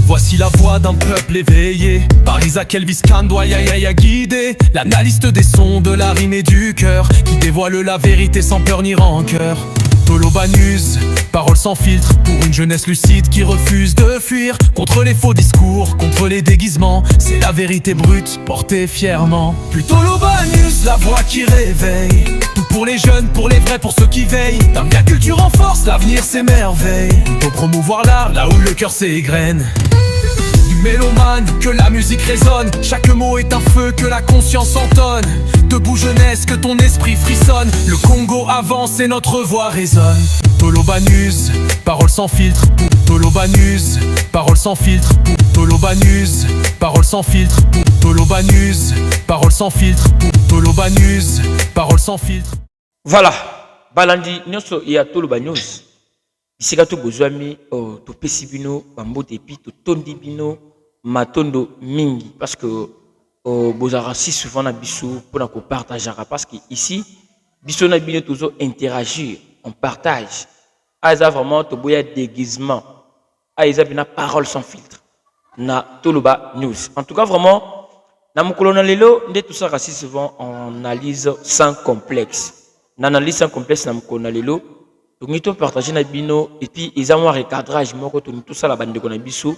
Voici la voix d'un peuple éveillé par Isaac Elvis Kandoya guidé. L'analyste des sons, de la rime et du cœur, qui dévoile la vérité sans peur ni rancœur. Tolobanus, parole sans filtre, pour une jeunesse lucide qui refuse de fuir contre les faux discours, contre les déguisements. C'est la vérité brute, portée fièrement. Puis Tolobanus, la voix qui réveille, tout pour les jeunes, pour les vrais, pour ceux qui veillent. D'un bien culture en force, l'avenir s'émerveille. Pour promouvoir l'art, là où le cœur s'égrène. Du mélomane, que la musique résonne. Chaque mot est un feu, que la conscience entonne. Debout jeunesse, que ton esprit frissonne. Le Congo avance et notre voix résonne. Tolobanus, parole sans filtre. Tolobanus, parole sans filtre. Tolobanus, parole sans filtre. Tolobanus, parole sans filtre. Tolobanus, parole sans filtre. Voilà, balandi nyonso ya Tolobanus. Bisika to bozwami to pesi bino bambote epi to tondi bino matondo mingi parce que bozara si souvent na biso pour ko partager parce que ici biso na bino toujours interagir, on partage. Aza vraiment to boya déguisement. Aza bina parole sans filtre. Na Toloba News. En tout cas vraiment na mukolo na lelo nde tout ça si souvent on analyse sans complexe. Na analyse sans complexe na mukolo na lelo. Donc nous partager na bino et puis ils ont un recadrage moko tout ça la bande de biso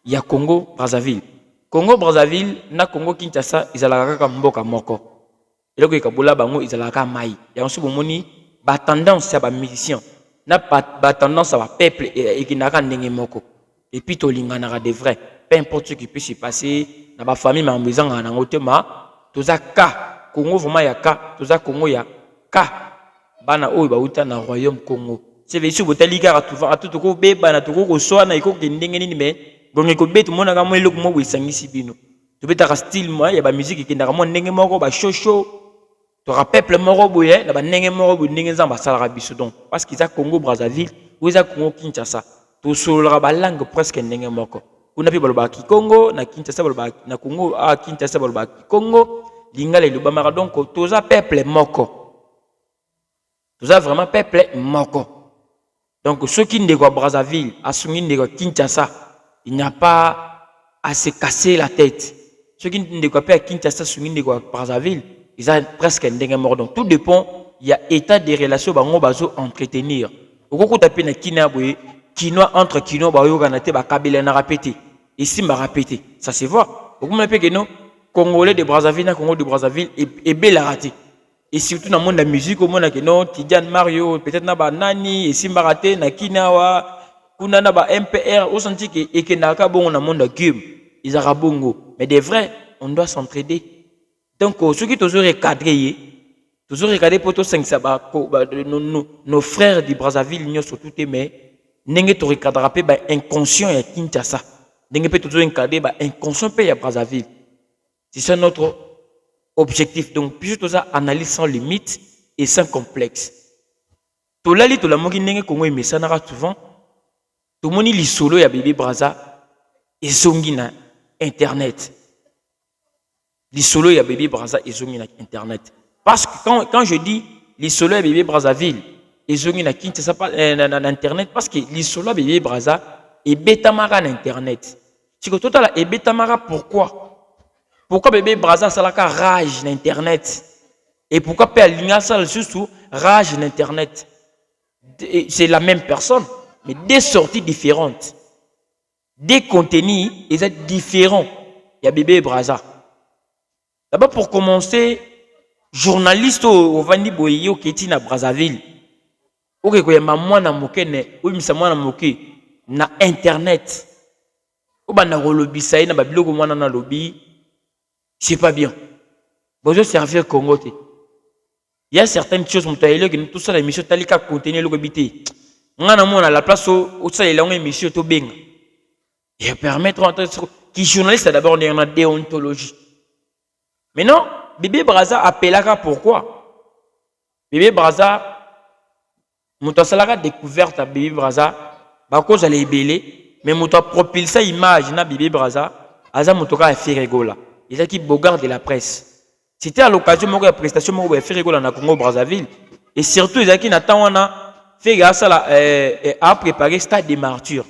il y a Congo Brazzaville. Congo Brazzaville na Congo Kinshasa ils ala kaka mboka moko. Et donc ikabola bango ils ala ka mai. Ya onsu bomoni ba tendance ya ba musicien na ba tendance à ba peuple et qui n'a ka ndenge moko. Et puis to lingana de vrai. Peu importe ce qui peut se passer na ba famille ma mbezanga na ngotema toza ka Congo vraiment ya ka toza Congo ya ka bana oyo bauta na royaume Congo. C'est veut dire botali kaka tout ko beba na to ko soa na iko ndenge nini mais donc ko betu mona ka mo eloko mo bwisangisi bino. To beta ka style mo ya ba musique ki ndaka mo ndenge moko ba shosho. To ra peuple moko boye na ba ndenge moko bo ndenge nzamba sala biso donc parce qu'ils a Congo Brazzaville ou ils a Congo Kinshasa. To solo ba langue presque ndenge moko. Kuna pi baloba ki Congo na Kinshasa baloba na Congo a Kinshasa baloba ki Congo lingala le bamara donc toza peuple moko. Tout ça vraiment peuple moko. Donc ceux qui ne voient Brazzaville, à Sungin de Kinshasa, il n'y a pas à se casser la tête. Ceux qui ne voient pas Kinshasa, Sungin de Brazzaville, ils ont presque un dingue mort. Donc tout dépend, il y a état des relations bango bazo entretenir. Au cours de la Kina boye, Kinois entre Kinois bayo ganate ba kabila na répéter. Ici m'a répété. Ça se voit. Au cours de la Congolais de Brazzaville, na Congo de Brazzaville et bel raté. Et surtout dans le monde de la musique, au monde de non, Tidiane Mario, peut-être na Nani, et Simbarate, na Kinawa, kuna na MPR, au senti que et que naka bon dans le monde de Guillaume, ils ont bongo. Mais des vrais, on doit s'entraider. Donc ceux qui toujours recadré pour tous nos frères du Brazzaville, ils sont tous mais n'engé to recadrer ba inconscient ya Kinshasa, n'engé peut toujours encadrer ba inconscient pe ya Brazzaville. C'est ça notre objectif. Donc, puis tout ça, analyse sans limite et sans complexe. Tout là, tout la moki n'engé Congo et ça n'ara souvent. Tout le monde li solo ya bébé Brazza et zongi na internet. Li solo ya bébé Brazza et zongi na internet. Parce que quand je dis li solo ya bébé Brazzaville et zongi na Kinshasa na internet, parce que li solo ya bébé Brazza et betamara na internet. C'est que tout là et betamara pourquoi? Pourquoi bébé Brazza salaka rage l'internet? Et pourquoi père Linga sal surtout rage l'internet? C'est la même personne, mais des sorties différentes. Des contenus, ils sont différents. Il y a bébé Brazza. D'abord pour commencer, journaliste au Vandi Boyo qui est na Brazzaville. Ok, quoi, maman na mokene, oui, mais moi na moké na internet. Ou ba na lobby ça, na babiloko moi na lobby. C'est pas bien. Bonjour servir Congo. Il y a certaines choses qui tout ça l'émission talika contenir le gobité. On a la place où ça il a une émission to bing. Et permettre qui journaliste d'abord on est en déontologie. Mais non, bébé Brazza appelaka pourquoi? Bébé Brazza muto salaka découverte à bébé Brazza ba cause aller belé mais muto propulser image na bébé Brazza aza muto ka faire rigola. Ils ont qui Bogart de la presse. C'était à l'occasion de la prestation de faire rigoler dans Congo Brazzaville. Et surtout, ils ont qui n'attendent fait grâce à préparer stade des martyrs.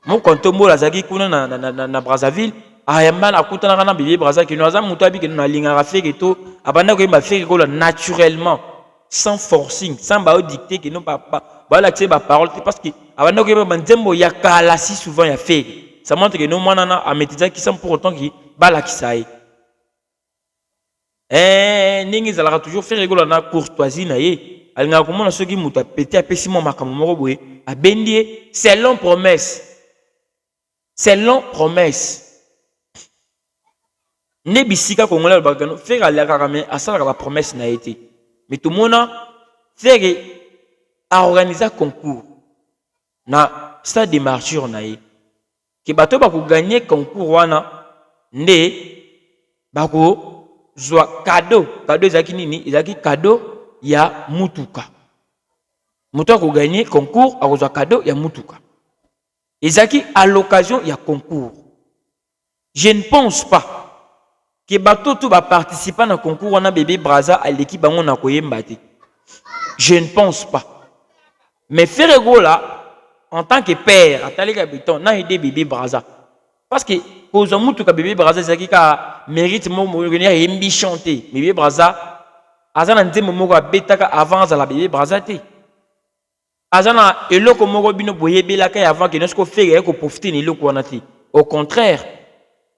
Mon kontombo la zaki kuna na Brazzaville. Ayamba na kuta na bébé Brazza qui nous a mutabi que nous na linga fait que tout abanda ko ba fait que naturellement sans forcing sans ba dicter que non pas ba la ba parole parce que abanda ko ba nzembo ya kala si souvent ya fait ça montre que nous mwana a métier qui sont pour autant qui ba la kisaï ningi zalaka toujours faire rigolo na courtoisie na ye alinga ko mona soki muta pété a pesimo makambo moko boye a bendie selon promesse ne bisika congolais bagano faire la karame asala la promesse n'a été mais tout le monde faire a organiser concours na stade de martyrs na ye ki bato ba ko gagner concours wana nde ba ko zwa cadeau ezaki nini ezaki cadeau ya mutuka muto ko gagner concours a zwa cadeau ya mutuka ezaki à l'occasion ya concours je ne pense pas que bato tout va participer à un concours on a bébé Brazza à l'équipe bango na koyemba te. Je ne pense pas. Mais Ferrego là en tant que père atali ka biton na aider bébé Brazza parce que cause mutu ka bébé Brazza zaki ka mérite mo venir yembi chanter bébé Brazza azana nzembo moko abetaka avant za la bébé Brazza te azana eloko moko bino boyebela ka avant que nesko faire ko profiter ni eloko wana te. Au contraire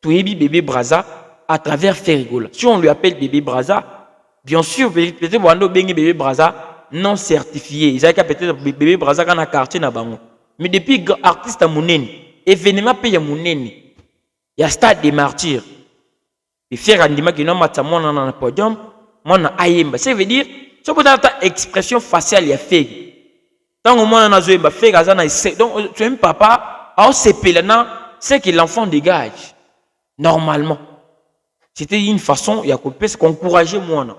tu yebi bébé Brazza à travers Ferrego. Si on lui appelle bébé Brazza, bien sûr, peut-être Wando Bengi bébé Brazza non certifié. Ils ont peut-être bébé Brazza dans un quartier na bango. Mais depuis artiste à Mouneni, événement paye à Mouneni, il y a stade des martyrs. Et faire un dimanche qui n'a pas mon dans le podium, mon ayemba. Ça veut dire, ce que tu expression faciale il y a fait. Tant que moi on a joué, fait Gazana donc tu es un papa, on s'épelle là, c'est que l'enfant dégage normalement. C'était une façon il y a qu'encourager moi non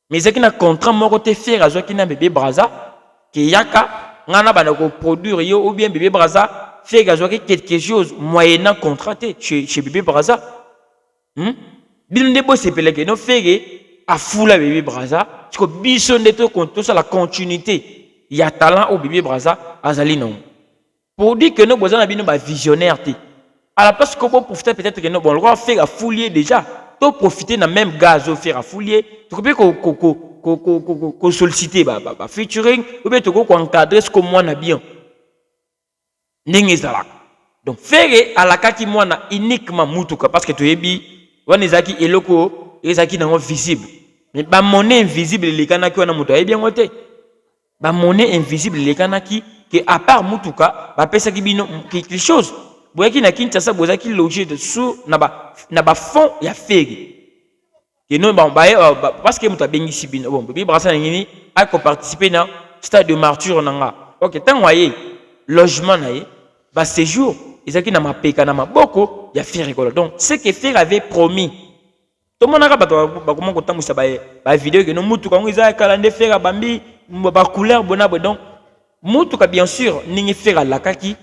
mais ce qui n'a contraint moi côté faire à qui n'a bébé Brazza qui yaka ngana bana ko produire yo ou bien bébé Brazza fait quelque chose moyennant contracté chez bébé Brazza bien de beau c'est pelé que no fait à foula bébé Brazza parce que bison de tout ça la continuité il y a talent au bébé Brazza azali non pour dire que nous besoin bino ba visionnaire té à la place qu'on peut profiter peut-être que nous bon le roi fait à fouiller déjà to profiter na même gaz au faire à fouiller tu peux ko solliciter ba featuring ou bien tu ko encadrer ce que moi na bien ningi zala donc faire à la kaki moi na uniquement mutuka parce que tu ebi wanezaki eloko ezaki na visible mais ba monnaie invisible les kanaki wana mutu bien ngote ba monnaie invisible les kanaki que à part mutuka ba pesa ki bino quelque chose boyaki na Kinshasa bozaki logé de sous na ba fond ya fegi que non parce que muta bengi sibino bon bébé Brazza ngini a ko participer na stade de martyr nanga OK tant waye logement na ye ba séjour ezaki na mapeka na maboko ya Ferrego donc ce que Fer avait promis tout le monde a ba comment ko tamusa ba vidéo que non mutu ka ngiza kala nde Fer bambi ba couleur bonabo donc mutu ka bien sûr ningi Fer la kaki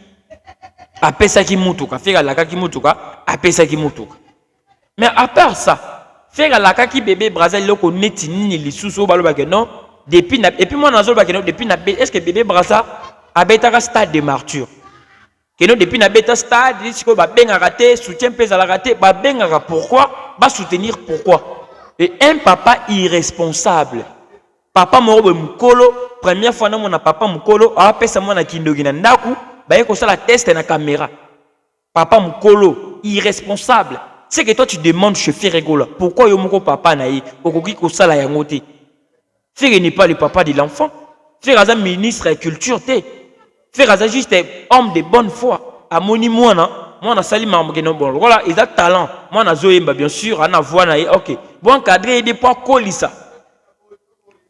apesa ki mutuka faire la kaki mutuka apesa ki mutuka mais à part ça faire la kaki bébé Brazza loko neti nini lisusu baloba que non depuis et puis moi nazo ba que non depuis na est-ce que bébé Brazza abeta stade de martyr que non depuis na beta stade disco ba benga raté soutien pesa la raté ba benga pourquoi ba soutenir pourquoi et un papa irresponsable papa moro mukolo première fois na mon papa mukolo a pesa moi na kindogi na ndaku bah il la test na caméra papa mukolo irresponsable c'est que toi tu demandes chez Ferrego là pourquoi yo moko papa na yi okoki ko sala yango te Ferrego n'est pas le papa de l'enfant Ferrego est ministre de la culture te Ferrego est juste homme de bonne foi amoni moi na sali mambo non bon voilà il a talent moi na zoyemba bien sûr ana voix na yi OK bon encadrer des points kolisa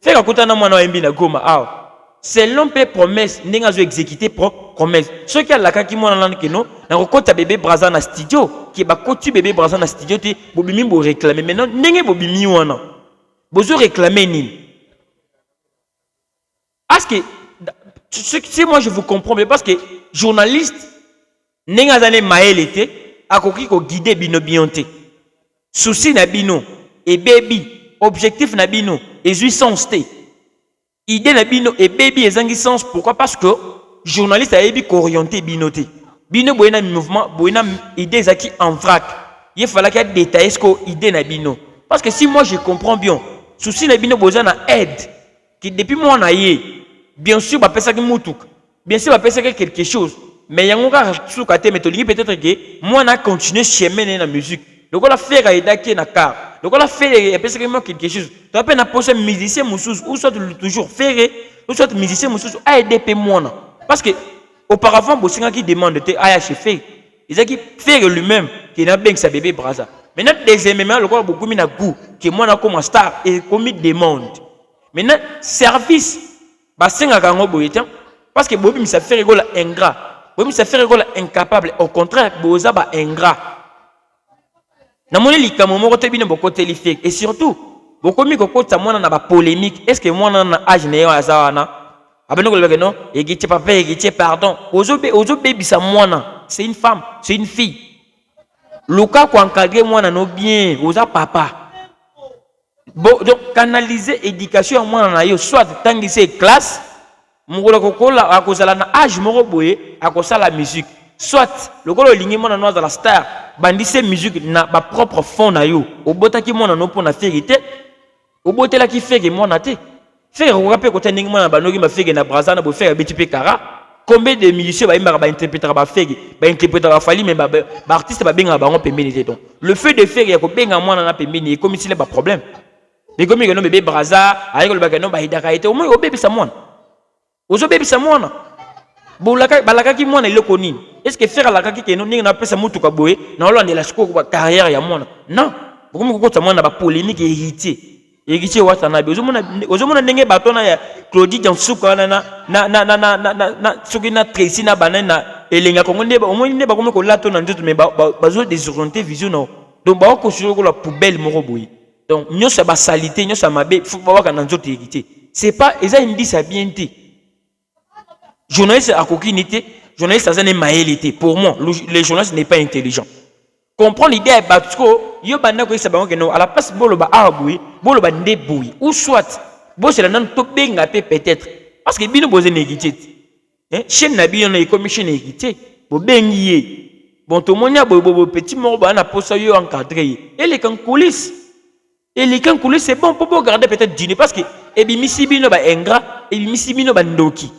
Ferrego kotana moi na yembi na Goma ah selon les promesses, nous avons exécuté promesses. Ce qui a la kaki mo na que non, na kokota bébé Brazza na studio, qui ba kotu bébé Brazza na studio te bobimi bo réclamer maintenant ndenge bobimi wana. Bozo réclamer ni. Parce que si moi je vous comprends mais parce que journaliste ndenge azane mael était akoki ko guider bino bionté. Souci na bino et baby objectif na bino et jouissance te. Idée na bino et baby ezangi sens pourquoi parce que journaliste a ebi orienté binoté Bino boyena mouvement, boyena idée zaki en vrac. Il fallait qu'il détaille ce que idée na bino. Parce que si moi je comprends bien, souci na bino besoin na aide. Qui depuis moi na yé, bien sûr va penser que moutouk, bien sûr va penser que quelque chose. Mais yango ka sous kate méthodique peut-être que moi na continuer chemin na musique. Donc on a fait aida qui na car. Donc on a fait penser que moi quelque chose. Tu appelles na poser musicien moussous ou soit toujours faire ou soit musicien moussous a aider pe moi na. Parce que auparavant Bosinga qui demande te aya chef. Il a qui faire lui-même qui n'a bien que sa bébé brasa. Maintenant deuxièmement le quoi beaucoup mis na goût que moi na comme star et comme demande. Maintenant service basinga kango boyetan parce que bobi mi ça fait rigolo ingrat. Bobi mi ça fait rigolo incapable au contraire boza ba ingrat. Na moni likamo moko te bino boko telifik et surtout boko mi ko kota mwana na ba polémique est-ce que mwana na âge ne yo azawana abeno ko lobeke non egiti papa egiti pardon ozo baby sa mwana c'est une femme c'est une fille luka ko encadrer mwana no bien oza papa bon donc canaliser éducation mwana na yo soit tangise classe mukolo kokola akozala na âge moko boye akosala musique soit le kolo lingi mwana no la star bandise musique na ba propre fond na yo obotaki mwana no pona vérité obotela ki feke mwana te faire rapper côté ndingi mwana banoki ma feke na brazana bo faire beti pe kara combien de musiciens ba interpréter ba feke ba interpréter ba fali mais ba artiste ba benga ba pembeni te donc le fait de faire ya ko benga mwana na pembeni et comme s'il ba problème mais comme que no bébé braza ayiko le bagano ba hidaka ete au moins o bébé sa mwana ozo bébé sa mwana bolaka balaka ki mwana iloko nini est-ce que faire la kaki ke no ninga na pesa mutu ka boye na olande la siko ba carrière ya mwana non beaucoup ko kota mwana ba polémique héritier wata na ozomona ndenge batona ya Claudie Jansuka na soki na Tracy na banana elenga kongo ndeba omoni ndeba comme ko lato na nzoto mais bazo désorienter vision non donc ba ko sur la poubelle moko boye donc nyosa ba salité nyosa mabe faut ba ka na nzoto héritier c'est pas eza indi ça bien té journaliste à coquinité journaliste ça n'est maélité pour moi le journaliste n'est pas intelligent comprendre l'idée parce que yo banda ko sabango que non à la place bolo ba aboui bolo ba ndeboui ou soit bo c'est la nan to benga peut-être parce que bino boze négité hein chaîne na bino na commission négité bo bengié bon to monia bo petit mort ba na posa yo encadré et les can coulisses c'est bon pour garder peut-être dîner parce que et bimisi bino ba ingrat et bimisi bino ba ndoki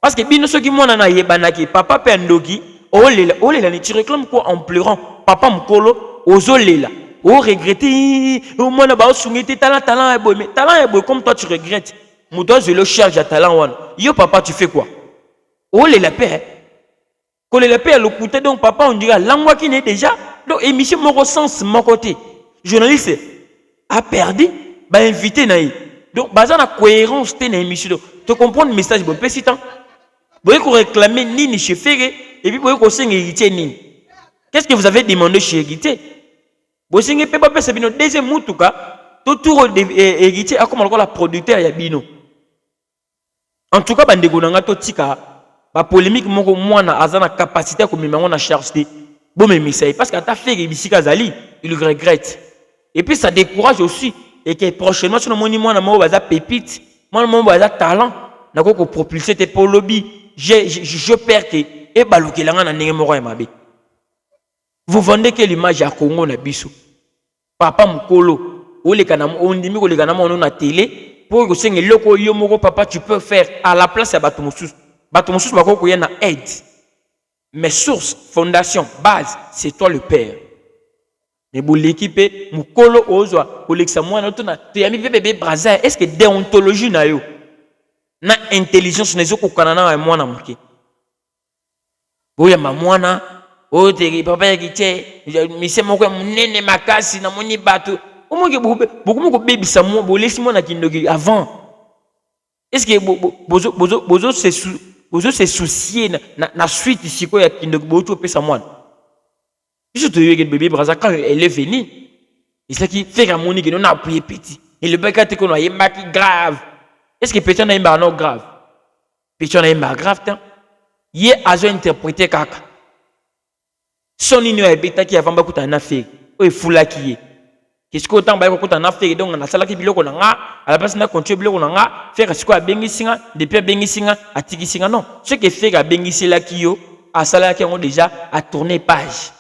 parce que bino soki mona na yebanaki papa pe ndoki olela ni tu réclames quoi en pleurant papa mkolo ozolela o regretter o mona ba osungete talent est beau mais talent est beau comme toi tu regrettes muto je le charge à talent wana yo papa tu fais quoi olela père quand le père le coûtait donc papa on dirait langwa qui n'est déjà donc émission mon sens mon côté journaliste a perdu ba invité na donc baza na cohérence te na émission tu comprends le message bon petit temps vous pouvez réclamer nini chez Ferré et puis vous pouvez héritier nini. Qu'est-ce que vous avez demandé chez héritier? Vous avez pas c'est bino deuxième mutuka tout héritier a comme la producteur ya bino. En tout cas bandeko nanga to tika ba polémique moko mwana azana capacité ko mimango na charge bon mais ça parce que ta Ferré bisika zali il regrette. Et puis ça décourage aussi et que prochainement sur moni mwana mo baza pépite, mwana mo baza talent nako ko propulser te pour lobby. Je perds que et balukelanga na ndenge moko ya mabe. Vous vendez que l'image à Congo na biso. Papa mkolo, ole kana ondimi ko le kana mo na télé pour que senge loko yo moko papa tu peux faire à la place ya bato mosusu. Bato mosusu bako ko na aide. Mais source, fondation, base, c'est toi le père. Mais pour l'équipe mkolo ozwa koleksa mwana to na te yami bébé braza est-ce que déontologie na yo na intelligence nezo ko kanana wa mwana mke boya mamwana o te papa yakite mise moko munene makasi na moni bato omonge beaucoup ko bebisa mo bolesi mwana kindoki avant est-ce que bozo se soucier na suite siko ya kindoki boto pesa mwana je te dis que bébé braza quand elle est venue il sait qui fait à moni que non a prié petit et le bec a été qu'on a yembaki grave. Est-ce que peut-être un non grave? Peut-être un grave tant. Yé a interprété kaka. Son igno est bêta qui avant beaucoup d'en affaire. Ou est foula qui est. Qu'est-ce que autant beaucoup d'en affaire donc on a sala qui bilo qu'on a à la place na continuer bilo qu'on a faire ce quoi bengi singa depuis bengi singa atiki singa non. Ce qui fait que bengi c'est là qui yo à salaire qui ont déjà à tourner page.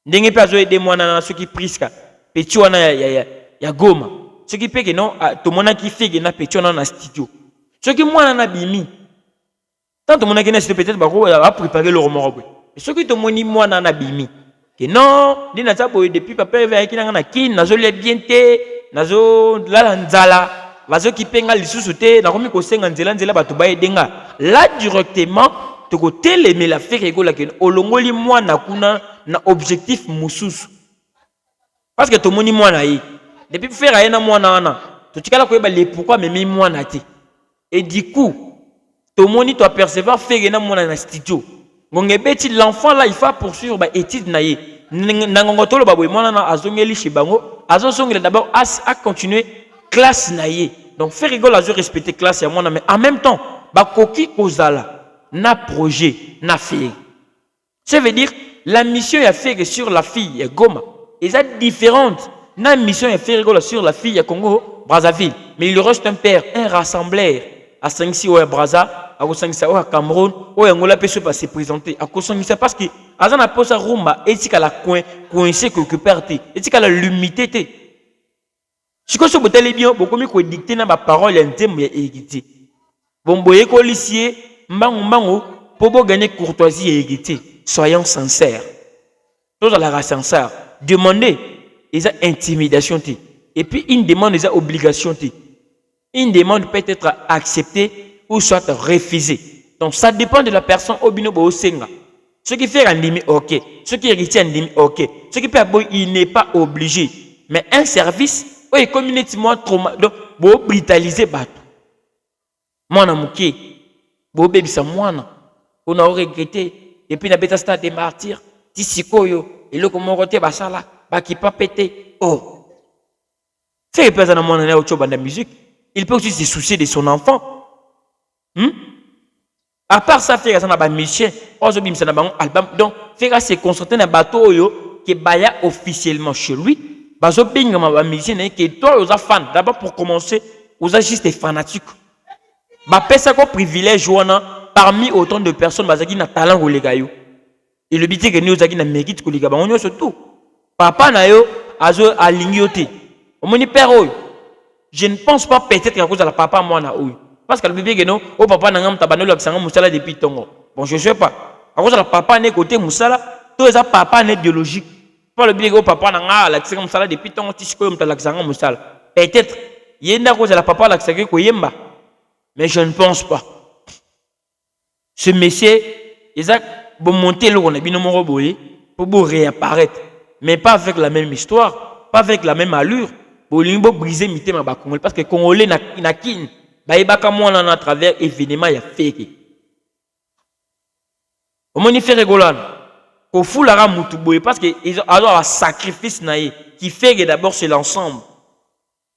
Ndenge pas aider moi dans ceux qui prisca petit wana ya goma. Ce qui fait que non tout monde qui fait que na petit wana na studio. Ce qui moi na bimi. Tant tout monde qui na studio peut-être va préparer le roman. Ce qui tout monde moi na bimi. Que non, ni na tabo depuis papa avec qui na kin na zo le bien té, na zo la nzala. Vazo qui penga lisusu te na komi ko senga nzela batu ba edenga là directement to ko teleme la faire egola ke olongoli mwana kuna na objectif mususu parce que to moni mwana yi depuis faire aye na mwana wana to tikala ko yeba le pourquoi memi mwana te et du coup to moni to apercevoir faire na mwana na studio ngonge beti l'enfant là il faut poursuivre ba étude na ye na ngongo tolo ba boy mwana na azongeli shibango azosongela d'abord à continuer classe naïe. Donc faire rigolo à respecter classe à moi mais en même temps ba koki kozala na projet na fille. Ça veut dire la mission est fait sur la fille et Goma. Et ça différente. La mission est fait rigolo sur la fille à Congo Brazzaville, mais il reste un père, un rassembleur à 5-6 ou à Brazza, à 5-6 ou à Cameroun, ou à Angola peut se présenter à Kosongisa parce que Azana posa rumba et tika la coincé quelque part et tika la limité. Si vous avez bien, beaucoup mieux dicter dans ma parole en termes d'égalité. Bon, boye policier, mbango, pour gagner courtoisie et égalité. Soyons sincères. Tous à la sincère. Demandez, ils ont intimidation. Et puis, une demande, ils ont obligation. Une demande peut être acceptée ou soit refusée. Donc, ça dépend de la personne au bino au senga. Ce qui fait un limite, ok. Ce qui hérite un limite, ok. Ce qui peut être, il n'est pas obligé. Mais un service, oui, communauté moi trauma donc bo brutaliser bato. Mwana muke, bo bebisa mwana. On a regretté et puis na beta stade de martyr. Ti sikoyo et le comment côté basala ba qui pas pété. Oh. C'est pas un mwana na ocho banda musique. Il peut aussi se soucier de son enfant. À part ça faire ça na ba musicien, ozo bimisa na ba album. Donc faire se concentrer na bato yo qui baya officiellement chez lui. Bazo binga ma musicien que toi aux fans d'abord pour commencer aux juste des fanatiques ba pesa ko privilège wana parmi autant de personnes bazaki na talent ko lega yo et le biti que nous zaki na mérite ko lega ba onyo surtout papa na yo azo alingi yo te omoni père oyo je ne pense pas peut-être à cause de la papa moi na oyo parce que le bébé que non au papa na ngam tabanolo akisanga musala depuis tongo bon je sais pas à cause de la papa né côté musala to eza papa né biologique. Pas le bien que papa n'a la comme ça depuis tant que tu sais peut-être il y a une cause de la papa la yemba mais je ne pense pas ce monsieur Isaac bon monter le on a bien pour réapparaître mais pas avec la même histoire pas avec la même allure pour briser mité ma bakongol parce que congolais na kin ba ibaka moi à travers événement il a fait au moins il fait rigoler au fou la mutu boye parce que ils ont un sacrifice naïe qui fait que d'abord c'est l'ensemble.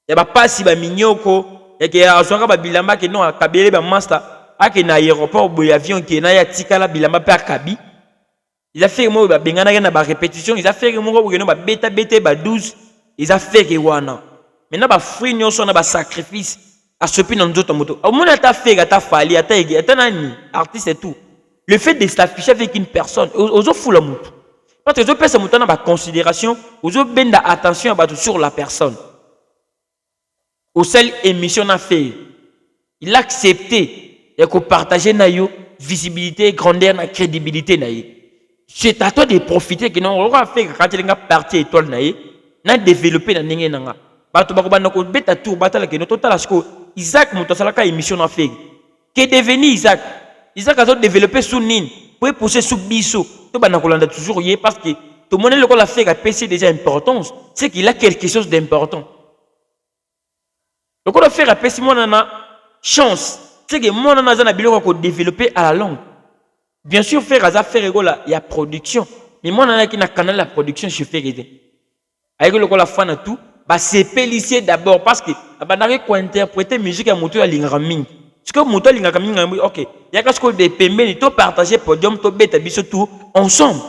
Il y a pas si ba mignoko et que azoka ba bilamba que non kabele ba master a que na aéroport boye avion que na ya tikala bilamba pa kabi. Ils a fait moi ba bengana na ba répétition, ils a fait moi que non ba beta ba 12, ils a fait que wana. Maintenant ba free nyonso na ba sacrifice à ce pin nzoto moto. Au moins ta fait ta fali ata nani artiste et tout. Le fait de s'afficher avec une personne, aux fou la moutou. Parce que les autres personnes ont considération, aux autres benda attention sur la personne. Au seul émission a fait, il a accepté de partager naïo visibilité, grandeur, na crédibilité naïe. C'est à toi de profiter que non on va faire quand il y a partie étoile naïe, na développer na ninge nanga. Bato bako na ko beta tour batala que no total asko Isaac mutasala émission a fait. Qu'est devenu Isaac? Isaac a développé sous Nine pour pousser sous Bisso. Tout le monde toujours y parce que tout le monde le fait à PC déjà importance, c'est qu'il a quelque chose d'important. Donc on a fait à PC mon a chance, c'est que mon ana na bilo ko développer à la langue. Bien sûr faire à faire il y a production, mais mon ana qui na canal la production je fais aider. Avec le la fan tout, bah c'est policier d'abord parce que abanare ko interpréter musique à moto à l'ingraming. Ce que moto linga kaminga ok il y a quelque chose de pembeni to partager podium to beta biso tout ensemble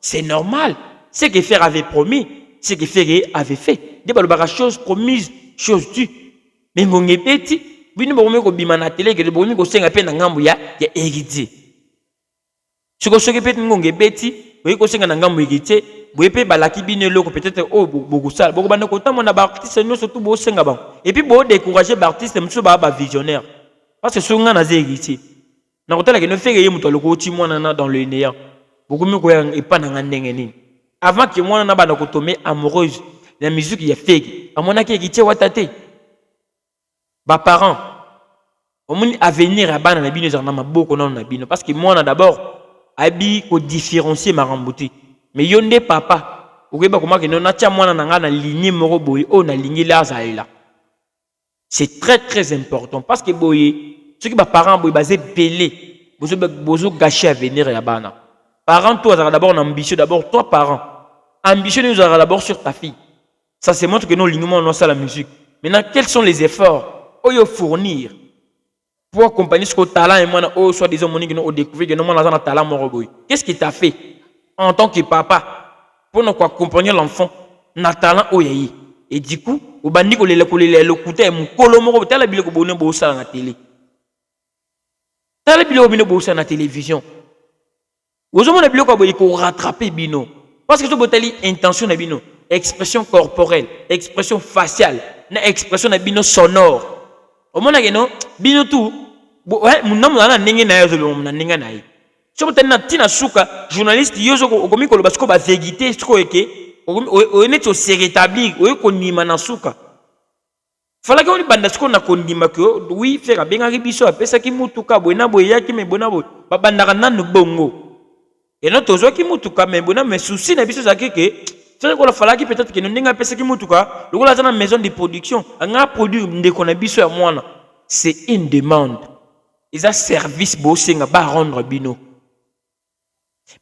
c'est normal ce que faire avait promis ce que faire avait fait de balobaka chose promise chose due mais ngonge beti bino bokomé ko bima na télé que bokomé ko senga pe na ngambu ya héritier Siko soki peut-être ngonge beti, boye ko senga ngambo yikite, boye pe balaki bino loko peut-être oh beaucoup ça, beaucoup bana kota mona ba artiste nous surtout bo senga ban. Et puis bo décourager ba artiste muso ba visionnaire. Parce que songa na zégiti. Na kota la ke no feke yemuto loko ti mwana na dans le néant. Beaucoup mieux ko et pas na ndenge nini. Avant que mwana na bana ko tomber amoureuse, la musique ya fake. Amona ke yikite watate. Ba parents au moins avenir à bana na bino za na maboko na bino parce que mwana d'abord abi ko différencier marambouti mais yonde papa okeba comment que non atia mwana nanga na lignée moko boy o na lignée là zaila c'est très important parce que boy ceux qui ba parents boy basé belé bozo gâcher avenir ya bana parents toi d'abord ambitieux d'abord toi parents ambitieux nous aura d'abord sur ta fille ça se montre que nos lignements non ça la musique maintenant quels sont les efforts oyo fournir pour accompagner ce talent et moi soit disons monique nous découvrir que nous avons un talent moroboy. Qu'est-ce qui t'a fait en tant que papa pour nous accompagner l'enfant na talent oyeyi et du coup au bandi ko le écouter mon kolomoro tala biloko bonne bo ça na télé. Tala biloko bonne bo ça na télévision. Vous avez biloko boy ko rattraper bino parce que ce botali intention na bino, expression corporelle, expression faciale, na expression na bino sonore. Au moins non bino tout ouais mon nom na ndenge na yo na ndenge na ye so tena tina suka journaliste yozo komi ko basko ba vérité siko eke o net o se rétablir o ko nima na suka fala ko ni banda siko na ko ndima ko oui faire benga ribiso apesa ki mutuka boina boya ki me bona bo ba banda nanu bongo et non tozo ki mutuka me bona mais souci na biso za keke c'est que la fala ki peut-être que nous n'enga pesa ki mutuka le la dans maison de production nga produire ndeko na biso ya mwana c'est une demande ils a service bosenga ba rendre bino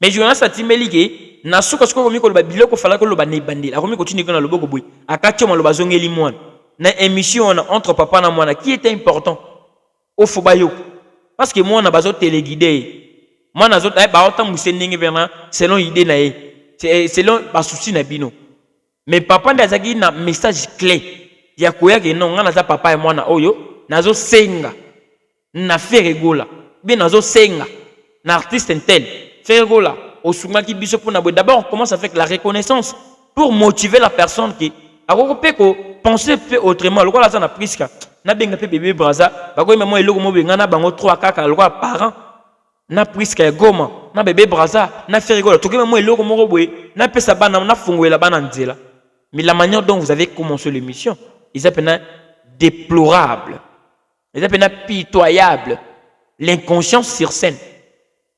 mais je na timeli ke na suka suka komi ko ba biloko fala ko lo ba ne bandela komi continue ko na loboko boy akati mo lo ba zongeli mwana na émission entre papa na mwana qui était important au fobayoko parce que mwana bazo téléguider mwana zo ba autant musendingi vraiment selon idée na ye selon ba souci na bino mais papa ndazaki na message clé ya koya ke non ngana za papa et mwana oyo nazo senga na faire gola bien nazo senga na artiste tel faire gola au sunga ki biso pour na d'abord on commence avec la reconnaissance pour motiver la personne qui a ko penser autrement le quoi la na priska na benga pe bébé braza ba ko maman eloko mo benga na bango 3 kaka le quoi parents na priska goma na bébé braza na faire gola to ke maman eloko mo boye na pesa bana na fungoela bana nzela mais la manière dont vous avez commencé l'émission ils appellent déplorable. Les appellent pitoyable. L'inconscience sur scène.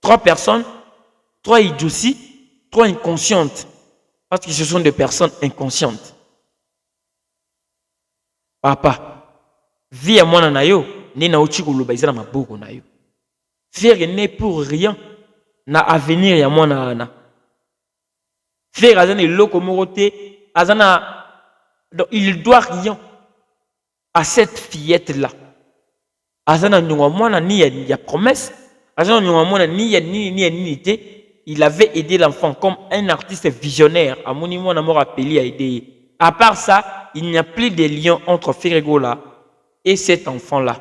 3 personnes, 3 idioties, 3 inconscientes. Parce que ce sont des personnes inconscientes. Papa, vie à moi na yo, ne na uchi kuluba izala maboko na yo. Faire n'est pour rien na avenir ya moi na ana. Faire azana loko morote, azana il doit rien à cette fillette là. Azana nyonga mwana ni ya promesse, azana nyonga mwana ni il avait aidé l'enfant comme un artiste visionnaire. À mon niveau, on a rappelé à aider. À part ça, il n'y a plus de lien entre Ferregola et cet enfant-là.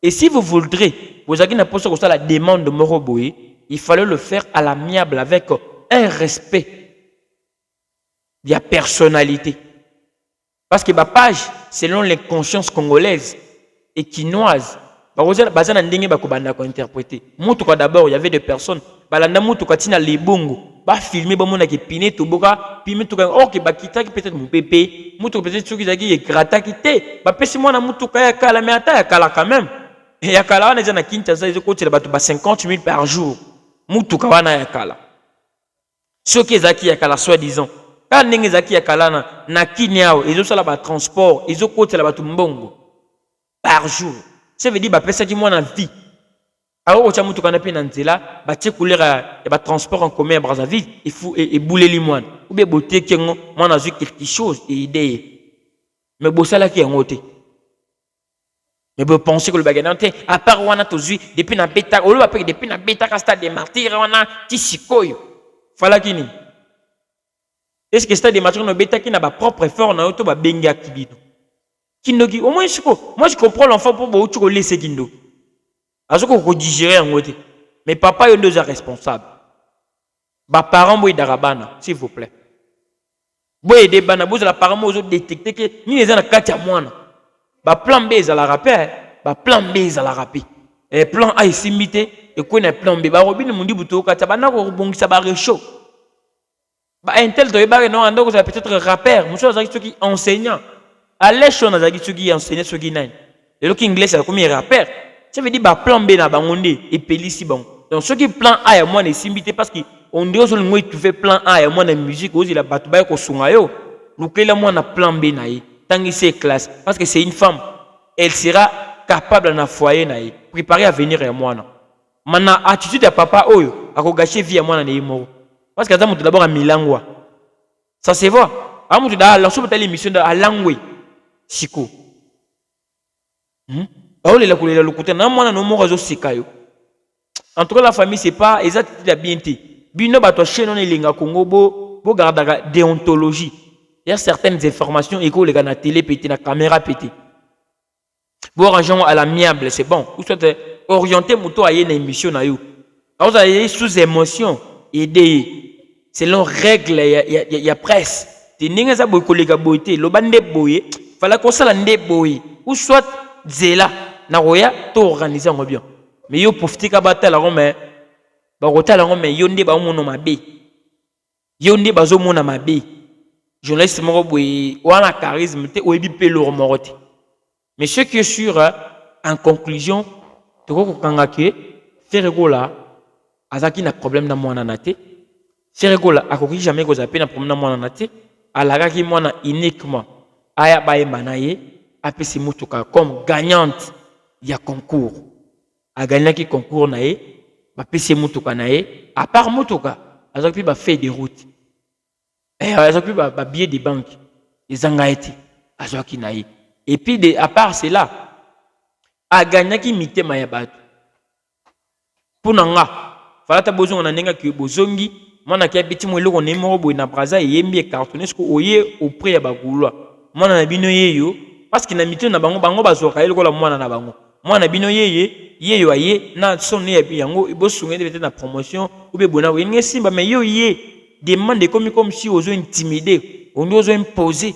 Et si vous voudrez, vous avez la demande de Moroboé, il fallait le faire à l'amiable avec un respect de la personnalité. Parce que ma page, selon les consciences congolaises et quinoises, d'abord, il y avait des personnes, les bongo, filmer, piné, ok, peut-être mon pépé, peut-être ceux qui ont gratta quitté, moi na mutuka ya kala, mais attends, ya kala quand même. Et ya kala, on est na Kinshasa, ils ont 50 000 par jour. Mutuka wana ya kala. Ceux qui ont ya kala, soi-disant. Quand ils ont ya kala na Kinyao, ils ont la transport, ils ont côté la mbongo par jour. Ça veut dire que ça qui moi dans vie. Alors au chamutu kana pe nanzela, ba tie couleur et ba transport en commun à Brazzaville, il faut et bouler limouane. Ou bien boté kengo, moi na vu quelque chose et idée. Mais bosala ki ngote. Mais vous pensez que le bagage à part wana tozui depuis na beta, ou après depuis na beta ka stade des martyrs wana ti sikoyo. Fala kini. Est-ce que stade des martyrs no beta ki na ba propre effort na auto ba benga kibino. Kindoki, au moins, moi je comprends l'enfant pour beaucoup laisser Kindo. Parce qu'on peut digérer en côté. Mais papa est deux responsable. Ba parents boy darabana, s'il vous plaît. Boy des bana, boy la parents boy détecter que ni les ana kati ya mwana. Ba plan B za la rapper, ba plan B za la rapper. Et plan A isimité et ko na plan B. Ba robine mundi buto kati bana ko bongisa ba réchaud. Ba intel to ba non ando ko ça peut-être rappeur, monsieur za qui enseignant. Allez chon za qui enseignant ce qui nine. Le look anglais ça comme rappeur. Ça veut dire ba plan B na bangonde et pelisi bon. Donc ce qui plan A ya moi na isimité parce que on dit aux gens tu fais plan A ya moi na musique aussi la batubaya ko sunga yo. Lukela moi na plan B na yi. Tangi c'est classe parce que c'est une femme. Elle sera capable na foyer na yi. Préparer à venir à moi. Mana attitude de papa oyo a gâcher vie à moi na yimo. Parce que ça d'abord à milangwa. Ça se voit. A mutu da la sobe tali émission da langwe. Siko. Baole la kulela lokuta na moi na no mo zo sikayo. En tout cas la famille c'est pas exact la bienté. Bino ba to chaîne on elinga Congo bo garda déontologie. Il y a certaines informations et que les gars na télé pété na caméra pété. Vous arrangez à l'amiable, c'est bon. Vous souhaitez orienter moto à une émission na you. Vous allez sous émotion aider selon règles il y a presse. T'es ça boy collègue boité, lo bande boyé, fallait qu'on ça ndé boyé. Ou soit zela na roya to organiser en bien. Mais yo profiter ka battle la mais ba rota la mais yo ndé ba mono mabe. Yo ndé ba zo mona mabe. Journaliste moko boy wana charisme te oyebi pelo morote. Mais ce qui est sûr, en conclusion, tu vois que faire gola, azaki na problème na mwana nate. Faire gola, akoki jamais ko zape na problème na mwana nate. Alagaki mwana uniquement aya bae manaye, apesi mutuka comme gagnante ya concours. A gagnaki concours nae, ba pesi mutuka nae, à part mutuka, azaki ba fait des routes. Et azaki ba billet de banque, les angaeti, azaki nae. Et puis, à part cela, a gagné qui mité Mayabatu. Pour nanga, falata besoin on a nenga ki bozongi, mwana ki abiti mo eloko nemoro boy na braza yembi e cartonné ce oye auprès ya bagulwa. Mwana na bino yeyo parce que na mité na bango bazoka eloko la mwana na bango. Mwana bino yeyo aye na sonne ya yango bosunga de na promotion ou be bona we ngesimba mais yo ye demande comme si ozo intimider, on ozo imposer.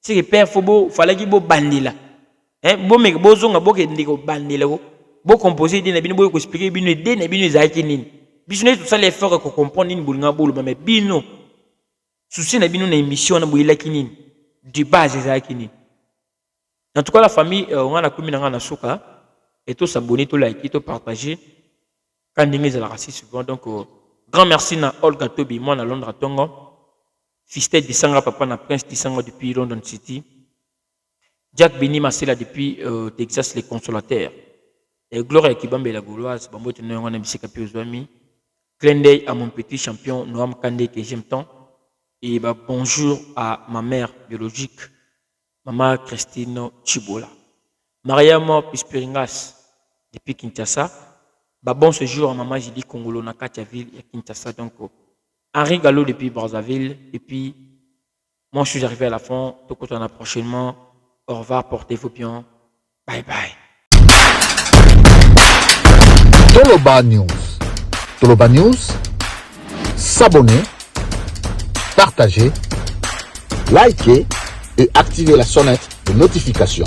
C'est que père faut fallait qu'il bo bandila bo me bozonga bo ke ndiko bandila bo composer de na bino bo ko expliquer bino de na bino zaki nini bisone tout ça les faire ko comprendre ni bolinga bolo mais bino souci na bino na émission na boyela kinini du base zaki nini. En tout cas la famille on a la commune na suka et tout s'abonner tout liker tout partager quand ndingi za la raciste souvent donc grand merci na Olga Tobi moi na Londres Tongo. Fistel Disanga papa na Prince Disanga depuis London City. Jack Bini Marcela depuis Texas les consolataires. Et Gloria Kibambe la Gauloise, Bambote Noyongana Bisseka Piozwami. Clin d'œil à mon petit champion Noam Kande que j'aime tant. Et bonjour à ma mère biologique, Maman Christine Chibola. Mariam Pispiringas depuis Kinshasa. Bon séjour à Maman Jili Kongolo na Katiaville et Kinshasa donc. Henri Gallo depuis Brazzaville. Et puis, moi je suis arrivé à la fin. Donc, on a prochainement. Au revoir, portez-vous bien. Bye bye. Toloba News. Toloba News. S'abonner, partager, liker et activer la sonnette de notification.